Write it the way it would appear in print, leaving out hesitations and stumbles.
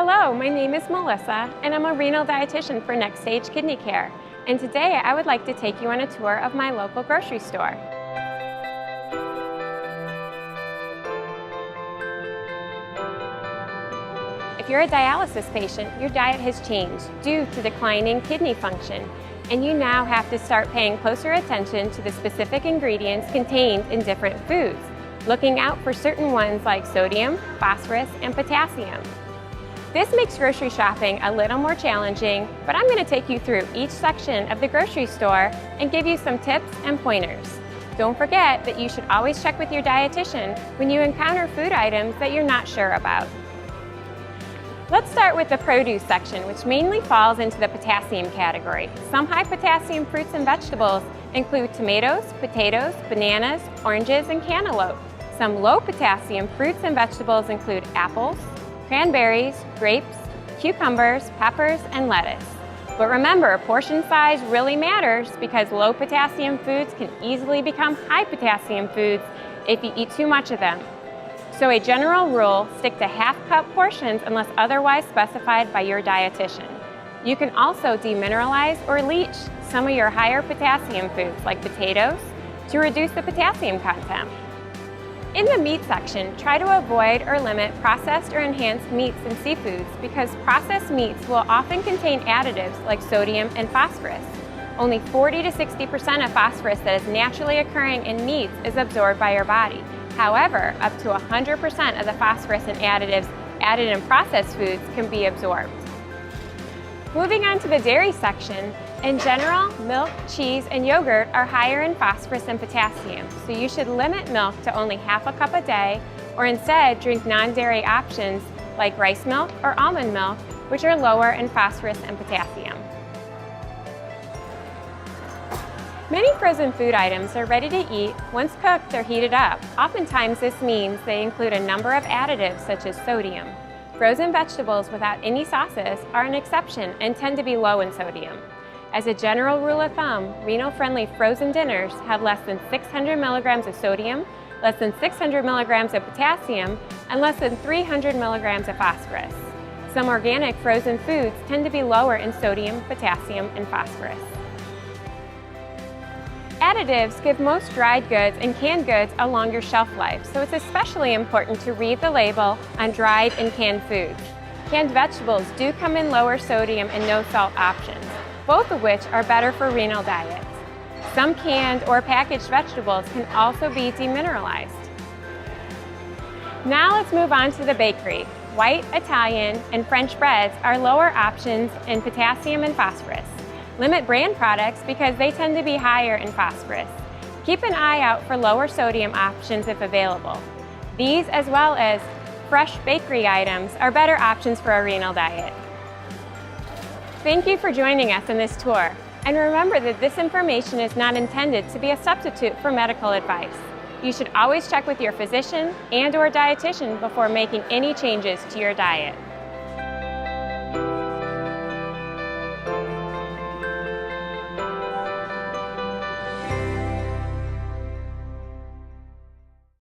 Hello, my name is Melissa, and I'm a renal dietitian for NxKC Kidney Care. And today I would like to take you on a tour of my local grocery store. If you're a dialysis patient, your diet has changed due to declining kidney function, and you now have to start paying closer attention to the specific ingredients contained in different foods, looking out for certain ones like sodium, phosphorus, and potassium. This makes grocery shopping a little more challenging, but I'm going to take you through each section of the grocery store and give you some tips and pointers. Don't forget that you should always check with your dietitian when you encounter food items that you're not sure about. Let's start with the produce section, which mainly falls into the potassium category. Some high potassium fruits and vegetables include tomatoes, potatoes, bananas, oranges, and cantaloupe. Some low potassium fruits and vegetables include apples, cranberries, grapes, cucumbers, peppers, and lettuce. But remember, portion size really matters because low potassium foods can easily become high potassium foods if you eat too much of them. So a general rule, stick to half-cup portions unless otherwise specified by your dietitian. You can also demineralize or leach some of your higher potassium foods like potatoes to reduce the potassium content. In the meat section, try to avoid or limit processed or enhanced meats and seafoods because processed meats will often contain additives like sodium and phosphorus. Only 40 to 60% of phosphorus that is naturally occurring in meats is absorbed by your body. However, up to 100% of the phosphorus and additives added in processed foods can be absorbed. Moving on to the dairy section, in general, milk, cheese, and yogurt are higher in phosphorus and potassium, so you should limit milk to only half a cup a day, or instead drink non-dairy options like rice milk or almond milk, which are lower in phosphorus and potassium. Many frozen food items are ready to eat once cooked or heated up. Oftentimes this means they include a number of additives such as sodium. Frozen vegetables without any sauces are an exception and tend to be low in sodium. As a general rule of thumb, renal-friendly frozen dinners have less than 600 milligrams of sodium, less than 600 milligrams of potassium, and less than 300 milligrams of phosphorus. Some organic frozen foods tend to be lower in sodium, potassium, and phosphorus. Additives give most dried goods and canned goods a longer shelf life, so it's especially important to read the label on dried and canned foods. Canned vegetables do come in lower sodium and no salt options, both of which are better for renal diets. Some canned or packaged vegetables can also be demineralized. Now let's move on to the bakery. White, Italian, and French breads are lower options in potassium and phosphorus. Limit brand products because they tend to be higher in phosphorus. Keep an eye out for lower sodium options if available. These, as well as fresh bakery items, are better options for a renal diet. Thank you for joining us in this tour. And remember that this information is not intended to be a substitute for medical advice. You should always check with your physician and/or dietitian before making any changes to your diet.